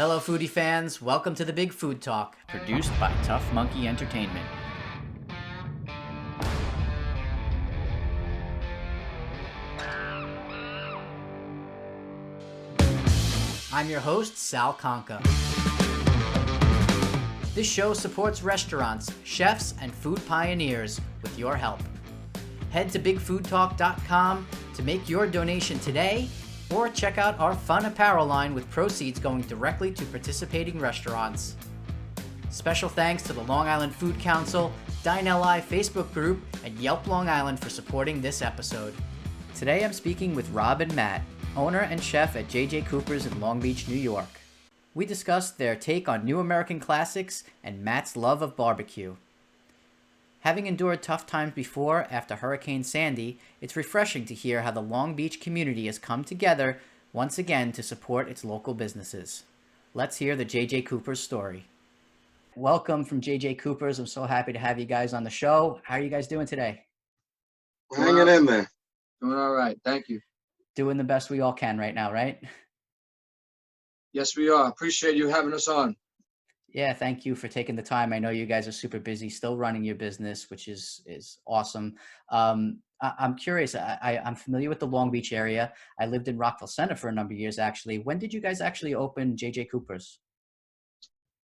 Hello, foodie fans. Welcome to the Big Food Talk, produced by Tough Monkey Entertainment. I'm your host, Sal Conca. This show supports restaurants, chefs, and food pioneers with your help. Head to bigfoodtalk.com to make your donation today, or check out our fun apparel line with proceeds going directly to participating restaurants. Special thanks to the Long Island Food Council, DineLI Facebook group, and Yelp Long Island for supporting this episode. Today I'm speaking with Rob and Matt, owner and chef at J.J. Cooper's in Long Beach, New York. We discussed their take on new American classics and Matt's love of barbecue. Having endured tough times before after Hurricane Sandy, it's refreshing to hear how the Long Beach community has come together once again to support its local businesses. Let's hear the J.J. Cooper's story. Welcome from J.J. Cooper's. I'm so happy to have you guys on the show. How are you guys doing today? Hanging in there. Doing all right. Thank you. Doing the best we all can right now, right? Yes, we are. Appreciate you having us on. Yeah, thank you for taking the time. I know you guys are super busy, still running your business, which is awesome. I'm curious. I'm familiar with the Long Beach area. I lived in Rockville Center for a number of years, actually. When did you guys actually open J.J. Cooper's?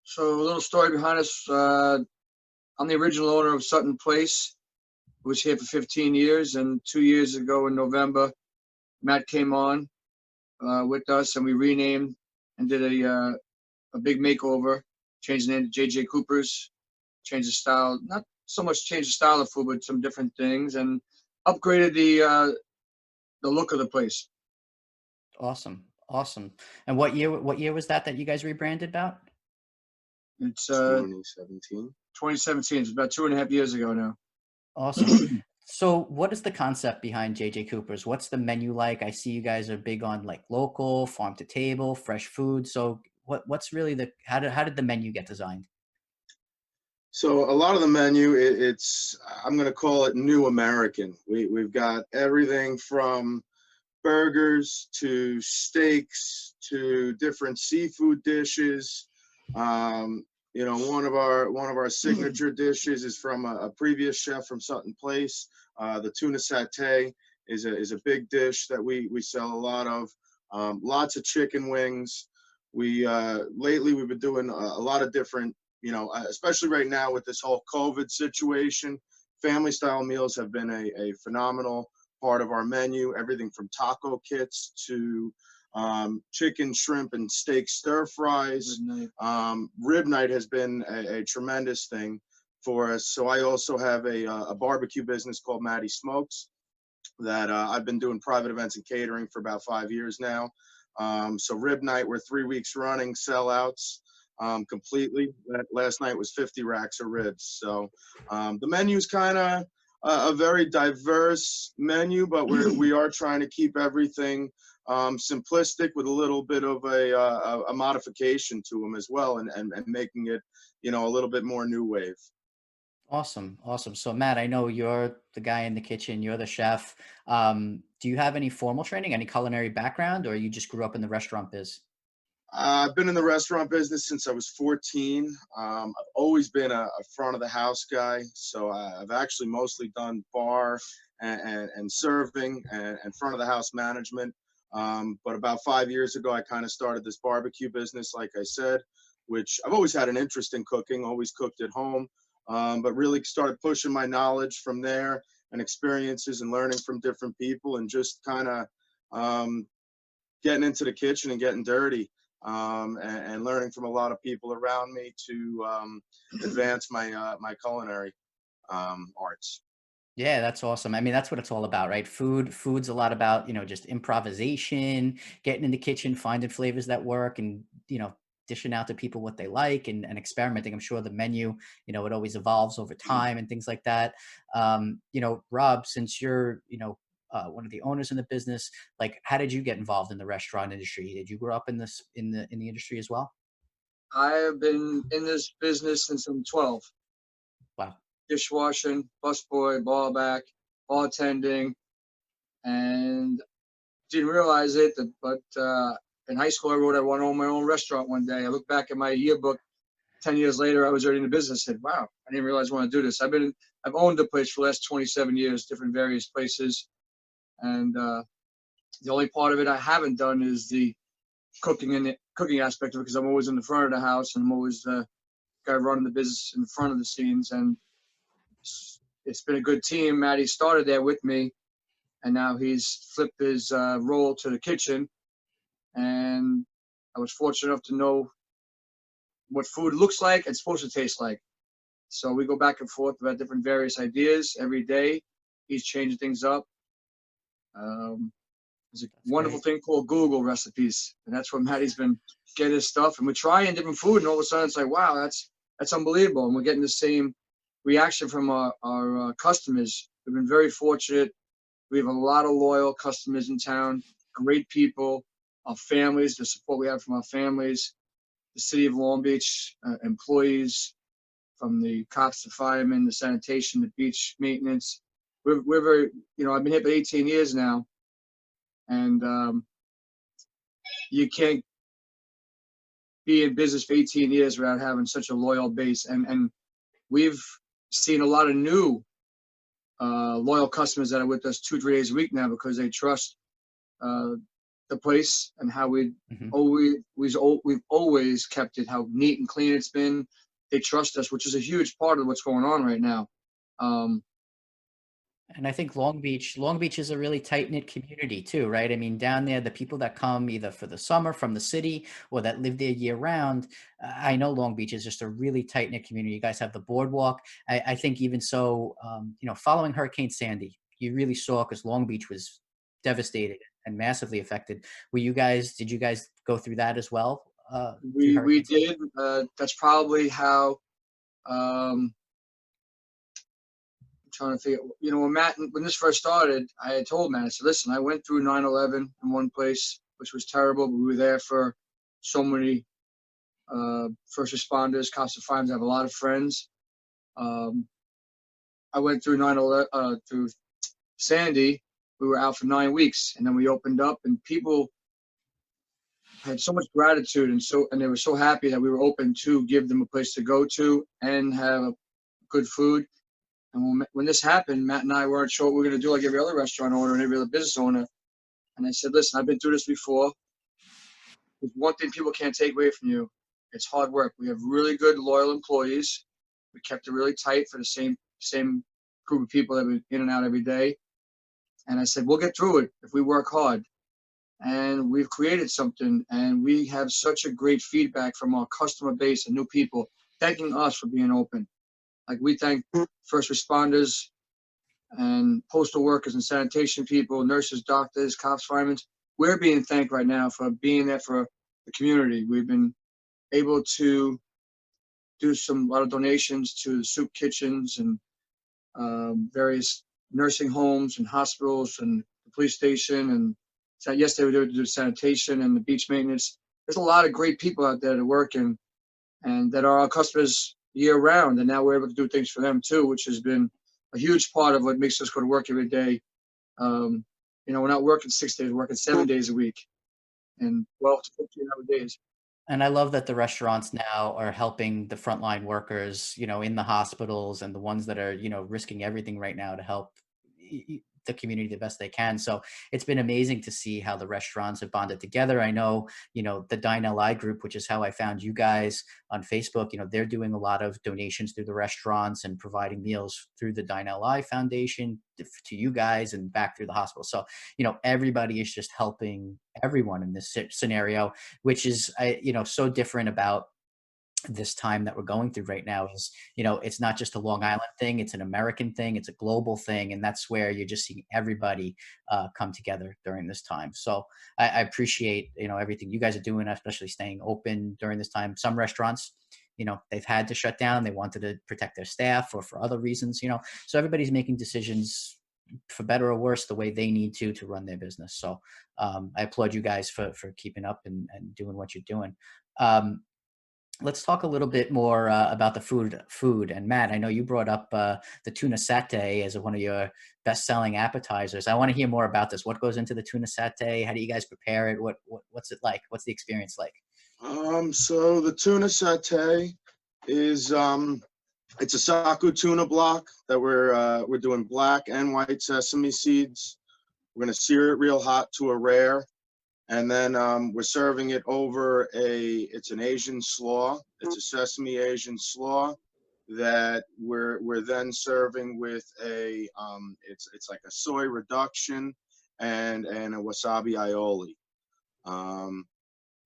So a little story behind us. I'm the original owner of Sutton Place, who was here for 15 years. And 2 years ago in November, Matt came on with us, and we renamed and did a big makeover. Changed the name to J.J. Cooper's, changed the style, not so much changed the style of food, but some different things, and upgraded the look of the place. Awesome. And what year was that you guys rebranded about? It's 2017. 2017. It's about 2.5 years ago now. Awesome. So what is the concept behind J.J. Cooper's? What's the menu like? I see you guys are big on like local, farm to table, fresh food. So what's really how did the menu get designed? So a lot of the menu, it's I'm going to call it new American. We've got everything from burgers to steaks to different seafood dishes. One of our signature dishes is from a previous chef from Sutton Place. The tuna satay is a big dish that we sell a lot of. Lots of chicken wings. Lately we've been doing a lot of different, especially right now with this whole COVID situation. Family style meals have been a phenomenal part of our menu. Everything from taco kits to chicken, shrimp, and steak stir fries. Rib night has been a tremendous thing for us. So I also have a barbecue business called Matty Smokes that I've been doing private events and catering for about 5 years now. So rib night, we're 3 weeks running sellouts completely. Last night was 50 racks of ribs. So the menu's kind of a very diverse menu, but we are trying to keep everything simplistic with a little bit of a modification to them as well, and making it, a little bit more new wave. Awesome. So Matt, I know you're the guy in the kitchen, you're the chef. Do you have any formal training, any culinary background, or you just grew up in the restaurant biz? I've been in the restaurant business since I was 14. I've always been a front of the house guy, so I've actually mostly done bar and serving and front of the house management. But about 5 years ago, I kind of started this barbecue business, like I said, which I've always had an interest in cooking, always cooked at home, but really started pushing my knowledge from there and experiences and learning from different people and just kind of getting into the kitchen and getting dirty. And learning from a lot of people around me to advance my culinary arts. Yeah, that's awesome. I mean, that's what it's all about, right? Food's a lot about, just improvisation, getting in the kitchen, finding flavors that work and, dishing out to people what they like and experimenting. I'm sure the menu, it always evolves over time and things like that. Rob, since you're, one of the owners in the business, like how did you get involved in the restaurant industry? Did you grow up in the industry as well? I have been in this business since I'm 12. Wow. Dishwashing, busboy, ballback, bartending, and didn't realize it, but in high school, I wrote I want to own my own restaurant one day. I look back at my yearbook 10 years later, I was already in the business. I said, wow, I didn't realize I want to do this. I've owned the place for the last 27 years, different various places. And the only part of it I haven't done is the cooking aspect of it, because I'm always in the front of the house and I'm always the guy running the business in front of the scenes. And it's been a good team. Matty started there with me, and now he's flipped his role to the kitchen. And I was fortunate enough to know what food looks like and supposed to taste like. So we go back and forth about different various ideas every day. He's changing things up. There's a wonderful thing called Google recipes, and that's where Matty's been getting his stuff. And we're trying different food, and all of a sudden it's like, wow, that's unbelievable. And we're getting the same reaction from our customers. We've been very fortunate. We have a lot of loyal customers in town, great people, our families, the support we have from our families, the city of Long Beach employees, from the cops, the firemen, the sanitation, the beach maintenance. We're very, I've been here for 18 years now, and you can't be in business for 18 years without having such a loyal base. And we've seen a lot of new loyal customers that are with us 2-3 days a week now, because they trust the place and how we've always kept it, how neat and clean it's been. They trust us, which is a huge part of what's going on right now. And I think Long Beach is a really tight knit community too, right? I mean, down there, the people that come either for the summer from the city or that live there year round, I know Long Beach is just a really tight knit community. You guys have the boardwalk. I think even so, following Hurricane Sandy, you really saw, because Long Beach was devastated and massively affected. Did you guys go through that as well? We did. That's probably how. Trying to figure, when this first started, I had told Matt, I said, listen, I went through 9/11 in one place, which was terrible, but we were there for so many first responders, cops and firemen. I have a lot of friends. I went through 9/11, through Sandy. We were out for 9 weeks, and then we opened up, and people had so much gratitude, and they were so happy that we were open to give them a place to go to and have good food. And when this happened, Matt and I weren't sure what we were going to do, like every other restaurant owner and every other business owner. And I said, listen, I've been through this before. There's one thing people can't take away from you. It's hard work. We have really good, loyal employees. We kept it really tight for the same group of people that were in and out every day. And I said, we'll get through it if we work hard. And we've created something, and we have such a great feedback from our customer base and new people thanking us for being open. Like, we thank first responders and postal workers and sanitation people, nurses, doctors, cops, firemen. We're being thanked right now for being there for the community. We've been able to do a lot of donations to soup kitchens and various nursing homes and hospitals and the police station. And so yesterday we were able to do sanitation and the beach maintenance. There's a lot of great people out there that work and that are our customers year round, and now we're able to do things for them too, which has been a huge part of what makes us go to work every day. We're not working 6 days, we're working 7 days a week and 12 to 15-hour days. And I love that the restaurants now are helping the frontline workers, in the hospitals, and the ones that are, risking everything right now to help the community the best they can. So it's been amazing to see how the restaurants have bonded together. I know, the Dine LI group, which is how I found you guys on Facebook, they're doing a lot of donations through the restaurants and providing meals through the Dine LI Foundation to you guys and back through the hospital. So, everybody is just helping everyone in this scenario, which is, so different about this time that we're going through right now. Is it's not just a Long Island thing, it's an American thing, it's a global thing, and that's where you're just seeing everybody come together during this time. So I appreciate everything you guys are doing, especially staying open during this time. Some restaurants, they've had to shut down, they wanted to protect their staff or for other reasons, so everybody's making decisions, for better or worse, the way they need to run their business. So I applaud you guys for keeping up and doing what you're doing. Let's talk a little bit more about the food. And Matt, I know you brought up the tuna satay as one of your best-selling appetizers. I want to hear more about this. What goes into the tuna satay? How do you guys prepare it? What's it like? What's the experience like? So the tuna satay is it's a saku tuna block that we're doing black and white sesame seeds. We're gonna sear it real hot to a rare, and then we're serving it over it's an Asian slaw. It's a sesame Asian slaw that we're then serving with it's like a soy reduction and a wasabi aioli. Um,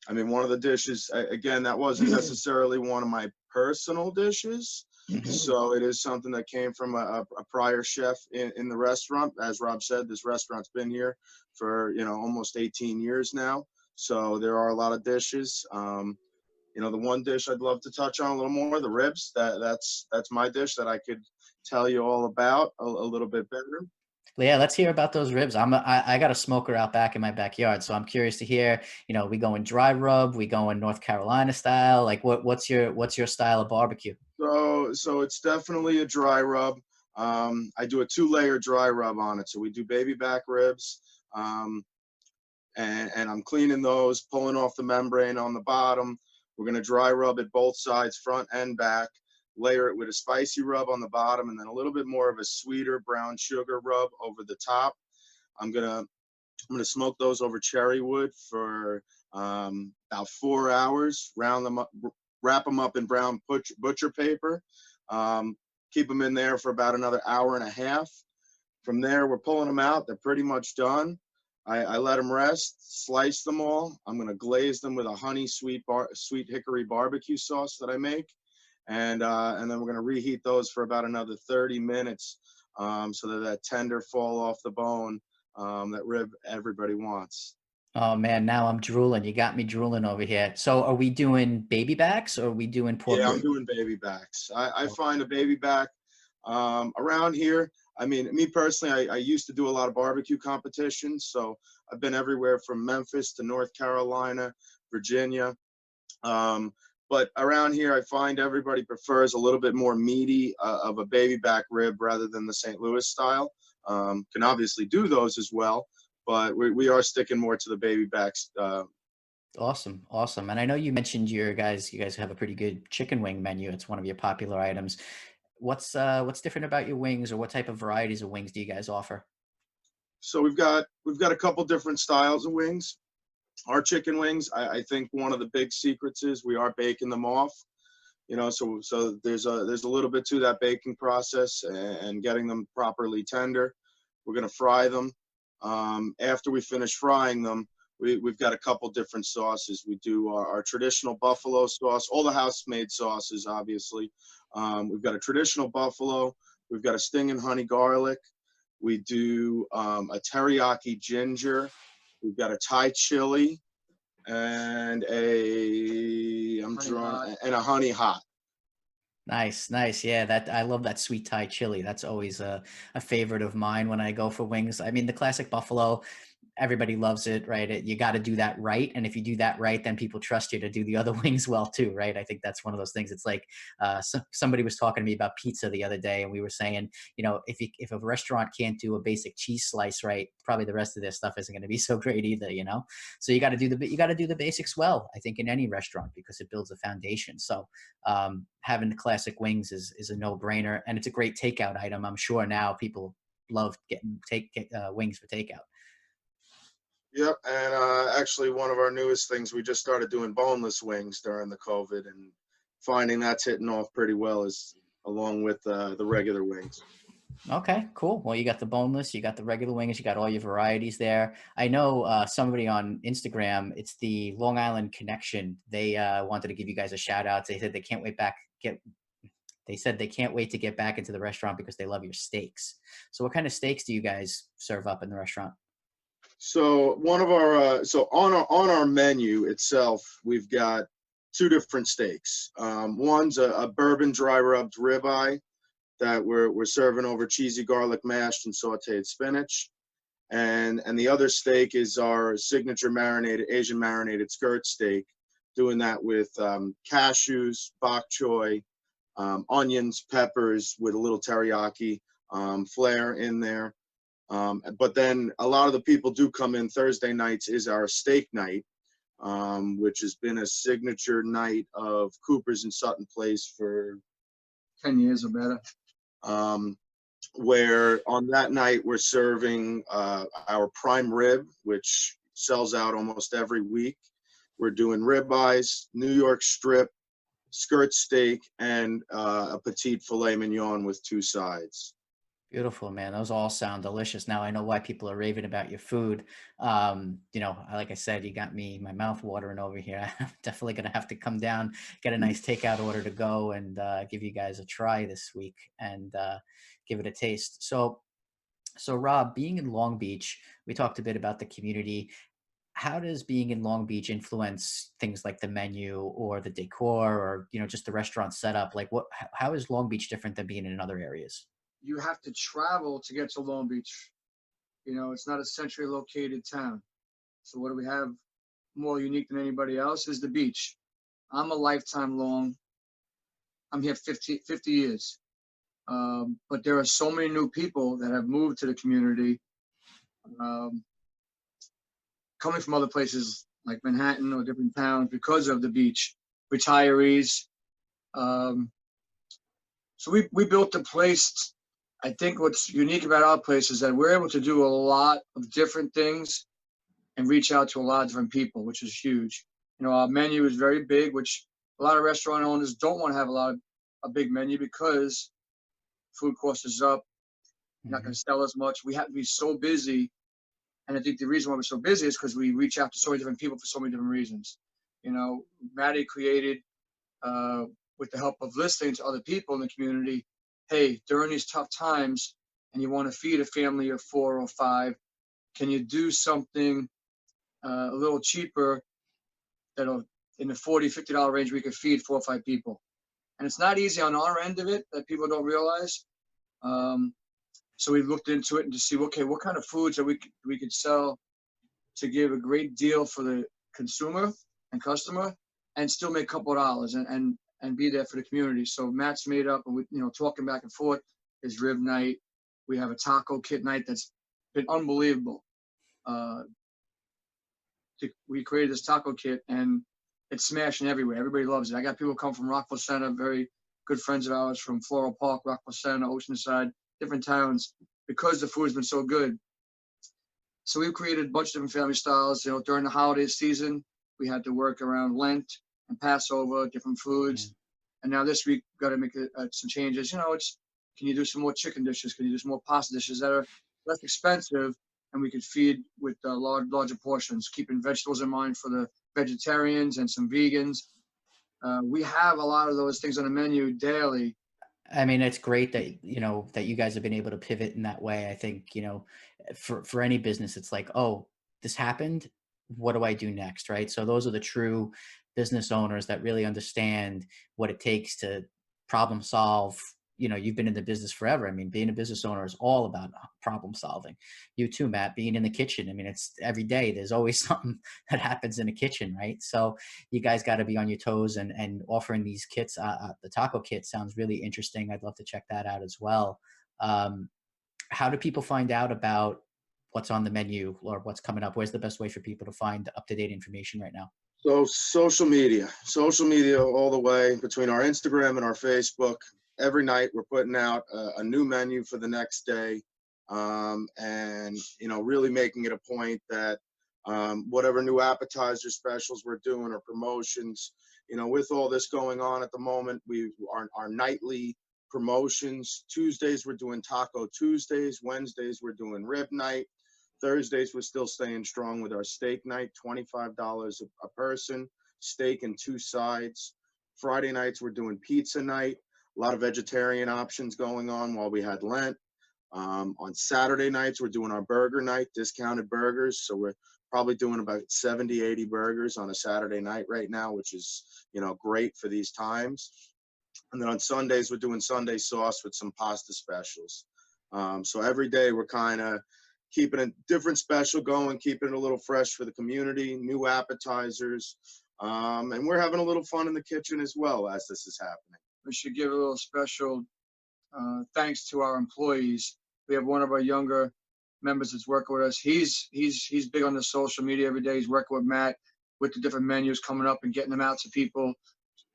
I mean, one of the dishes, again, that wasn't necessarily one of my personal dishes. Mhm. So it is something that came from a prior chef in the restaurant. As Rob said, this restaurant's been here for, almost 18 years now. So there are a lot of dishes. The one dish I'd love to touch on a little more, the ribs. That's my dish that I could tell you all about a little bit better. Well, yeah, let's hear about those ribs. I got a smoker out back in my backyard, so I'm curious to hear. We going dry rub, we going North Carolina style. Like, what's your style of barbecue? So it's definitely a dry rub. I do a 2-layer dry rub on it. So we do baby back ribs, and I'm cleaning those, pulling off the membrane on the bottom. We're gonna dry rub it both sides, front and back. Layer it with a spicy rub on the bottom, and then a little bit more of a sweeter brown sugar rub over the top. I'm gonna I'm gonna smoke those over cherry wood for about 4 hours. Round them up, wrap them up in brown butcher paper. Um, Keep them in there for about another hour and a half. From there, we're pulling them out. They're pretty much done. I let them rest, slice them all. I'm gonna glaze them with a honey sweet hickory barbecue sauce that I make, and then we're gonna reheat those for about another 30 minutes, so that tender fall off the bone, that rib everybody wants. Oh man, now I'm drooling. You got me drooling over here. So, are we doing baby backs or are we doing pork Yeah, I'm ribs? doing baby backs. I find a baby back around here. I mean, me personally, I used to do a lot of barbecue competitions. So I've been everywhere from Memphis to North Carolina, Virginia. Um, but around here, I find everybody prefers a little bit more meaty of a baby back rib rather than the St. Louis style. Can obviously do those as well, but we are sticking more to the baby backs. Awesome, awesome. And I know you mentioned you guys have a pretty good chicken wing menu. It's one of your popular items. What's different about your wings, or what type of varieties of wings do you guys offer? So we've got a couple different styles of wings. Our chicken wings, I think one of the big secrets is we are baking them off. So there's a little bit to that baking process and getting them properly tender. We're gonna fry them. After we finish frying them, we've got a couple different sauces. We do our traditional buffalo sauce, all the house-made sauces, obviously. We've got a traditional buffalo. We've got a stinging honey garlic. We do a teriyaki ginger. We've got a Thai chili and Honey hot. a honey hot. Nice, nice. Yeah, that I love that sweet Thai chili. That's always a favorite of mine when I go for wings. I mean, the classic buffalo, everybody loves it, right? You got to do that right, and if you do that right, then people trust you to do the other wings well too, right? I think that's one of those things. It's like somebody was talking to me about pizza the other day, and we were saying, if a restaurant can't do a basic cheese slice right, probably the rest of their stuff isn't going to be so great either. So you got to do the basics well. I think in any restaurant, because it builds a foundation. So having the classic wings is a no brainer, and it's a great takeout item. I'm sure now people love getting wings for takeout. Yep, and actually, one of our newest things, we just started doing boneless wings during the COVID, and finding that's hitting off pretty well, is along with the regular wings. Okay, cool. Well, you got the boneless, you got the regular wings, you got all your varieties there. I know somebody on Instagram, it's the Long Island Connection. They wanted to give you guys a shout out. They said they can't wait back get they said they can't wait to get back into the restaurant because they love your steaks. So what kind of steaks do you guys serve up in the restaurant? So one of our so on our menu itself, we've got two different steaks. One's a bourbon dry rubbed ribeye that we're serving over cheesy garlic mashed and sautéed spinach. And the other steak is our signature marinated Asian marinated skirt steak, doing that with cashews, bok choy, onions, peppers with a little teriyaki flair in there. But then a lot of the people do come in. Thursday nights is our steak night, which has been a signature night of Cooper's and Sutton Place for 10 years or better. Where on that night we're serving our prime rib, which sells out almost every week. We're doing ribeyes, New York strip, skirt steak, and a petite filet mignon with 2 sides. Beautiful, man. Those all sound delicious. Now I know why people are raving about your food. Like I said, you got me, my mouth watering over here. I'm definitely going to have to come down, get a nice takeout order to go and give you guys a try this week and give it a taste. So Rob, being in Long Beach, we talked a bit about the community. How does being in Long Beach influence things like the menu or the decor or, just the restaurant setup? Like how is Long Beach different than being in other areas? You have to travel to get to Long Beach. It's not a centrally located town. So what do we have more unique than anybody else is the beach. I'm a lifetime long. I'm here 50 years. But there are so many new people that have moved to the community, coming from other places like Manhattan or different towns because of the beach, retirees. So we built the place. I think what's unique about our place is that we're able to do a lot of different things and reach out to a lot of different people, which is huge. Our menu is very big, which a lot of restaurant owners don't want to have a big menu because food cost is up. You're not going to sell as much. We have to be so busy. And I think the reason why we're so busy is because we reach out to so many different people for so many different reasons. Maddie created, with the help of listening to other people in the community, hey, during these tough times and you want to feed a family of 4 or 5, can you do something a little cheaper that'll in the $40, $50 range we could feed 4 or 5 people? And it's not easy on our end of it that people don't realize. So we looked into it and to see, okay, what kind of foods that we could sell to give a great deal for the consumer and customer and still make a couple of dollars and be there for the community. So Matt's made up, and we, talking back and forth, is rib night. We have a taco kit night that's been unbelievable. We created this taco kit and it's smashing everywhere. Everybody loves it. I got people come from Rockville Center, very good friends of ours from Floral Park, Rockville Center, Oceanside, different towns, because the food has been so good. So we've created a bunch of different family styles. During the holiday season, we had to work around Lent and Passover, different foods. And now this week, got to make some changes. Can you do some more chicken dishes? Can you do some more pasta dishes that are less expensive and we could feed with larger portions, keeping vegetables in mind for the vegetarians and some vegans. We have a lot of those things on the menu daily. I mean, it's great that, that you guys have been able to pivot in that way. I think, for any business, it's like, oh, this happened. What do I do next? Right. So those are the true business owners that really understand what it takes to problem solve. You've been in the business forever. I mean, being a business owner is all about problem solving. You too, Matt, being in the kitchen. I mean, it's every day. There's always something that happens in the kitchen, right? So you guys got to be on your toes and offering these kits. The taco kit sounds really interesting. I'd love to check that out as well. How do people find out about what's on the menu or what's coming up? Where's the best way for people to find up-to-date information right now? So social media all the way between our Instagram and our Facebook. Every night we're putting out a new menu for the next day, and really making it a point that whatever new appetizer specials we're doing or promotions, with all this going on at the moment, our nightly promotions. Tuesdays we're doing Taco Tuesdays. Wednesdays we're doing rib night. Thursdays we're still staying strong with our steak night, $25 a person, steak and 2 sides. Friday nights we're doing pizza night. A lot of vegetarian options going on while we had Lent. On Saturday nights, we're doing our burger night, discounted burgers. So we're probably doing about 70, 80 burgers on a Saturday night right now, which is, great for these times. And then on Sundays, we're doing Sunday sauce with some pasta specials. So every day we're kind of keeping a different special going, keeping it a little fresh for the community, new appetizers. And we're having a little fun in the kitchen as well as this is happening. We should give a little special thanks to our employees. We have one of our younger members that's working with us. He's big on the social media every day. He's working with Matt with the different menus coming up and getting them out to people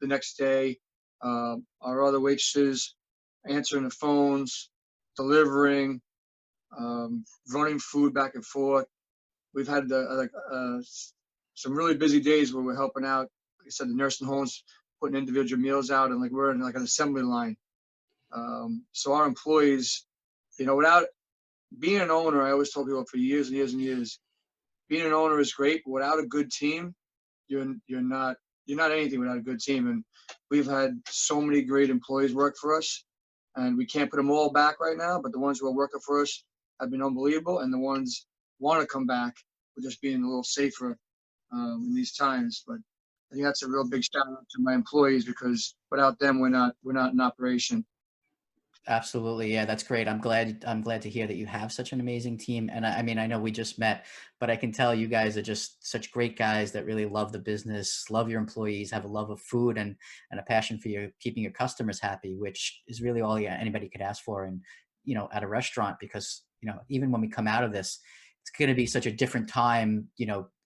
the next day. Our other waitresses answering the phones, delivering, running food back and forth. We've had some really busy days where we're helping out. Like I said, the nursing homes, putting individual meals out, and like we're in like an assembly line. So our employees, without being an owner, I always told people for years and years and years, being an owner is great, but without a good team, you're not anything without a good team. And we've had so many great employees work for us, and we can't put them all back right now, but the ones who are working for us have been unbelievable, and the ones want to come back, we're just being a little safer in these times. But I think that's a real big shout out to my employees, because without them, we're not in operation. Absolutely. Yeah, that's great. I'm glad to hear that you have such an amazing team. And I mean, I know we just met, but I can tell you guys are just such great guys that really love the business, love your employees, have a love of food and a passion for keeping your customers happy, which is really all anybody could ask for. And, at a restaurant, because, even when we come out of this, it's going to be such a different time,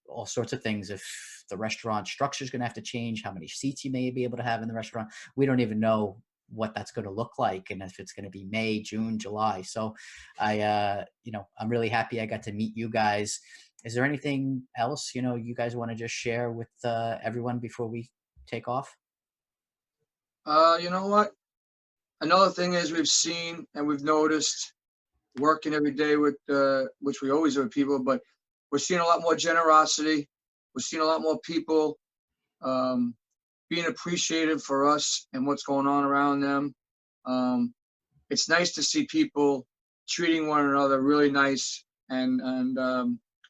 all sorts of things. If the restaurant structure is going to have to change, how many seats you may be able to have in the restaurant, we don't even know what that's going to look like, and if it's going to be May, June, July. So I'm really happy I got to meet you guys. Is there anything else, you guys want to just share with everyone before we take off? You know what? Another thing is we've seen and we've noticed working every day with, which we always do with people, but we're seeing a lot more generosity. We're seeing a lot more people being appreciative for us and what's going on around them. It's nice to see people treating one another really nice and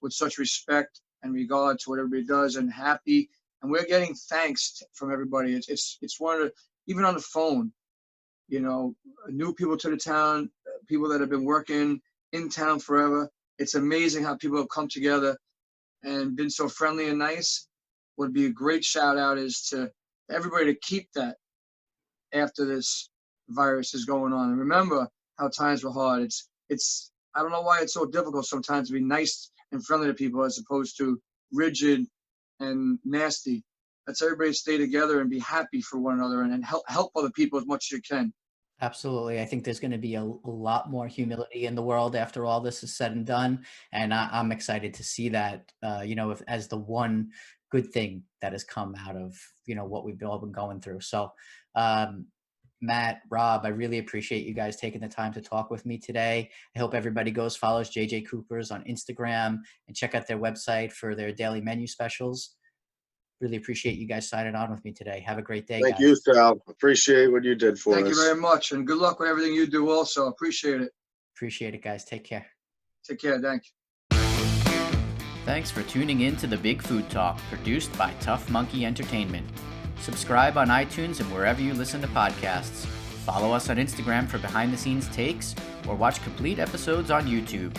with such respect and regard to what everybody does, and happy. And we're getting thanks from everybody. It's one of the, even on the phone, new people to the town, people that have been working in town forever. It's amazing how people have come together and been so friendly and nice. Would be a great shout out is to everybody to keep that after this virus is going on. And remember how times were hard. It's I don't know why it's so difficult sometimes to be nice and friendly to people as opposed to rigid and nasty. Let's everybody stay together and be happy for one another and help other people as much as you can. Absolutely. I think there's going to be a lot more humility in the world after all this is said and done. And I'm excited to see that, as the one good thing that has come out of, what we've all been going through. So, Matt, Rob, I really appreciate you guys taking the time to talk with me today. I hope everybody follows JJ Coopers on Instagram and check out their website for their daily menu specials. Really appreciate you guys signing on with me today. Have a great day, Thank guys. you, Sal. Appreciate what you did for us. Thank you very much, and good luck with everything you do also. Appreciate it. Appreciate it, guys. Take care. Take care. Thank you. Thanks for tuning in to The Big Food Talk, produced by Tough Monkey Entertainment. Subscribe on iTunes and wherever you listen to podcasts. Follow us on Instagram for behind-the-scenes takes, or watch complete episodes on YouTube.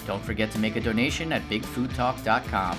Don't forget to make a donation at bigfoodtalk.com.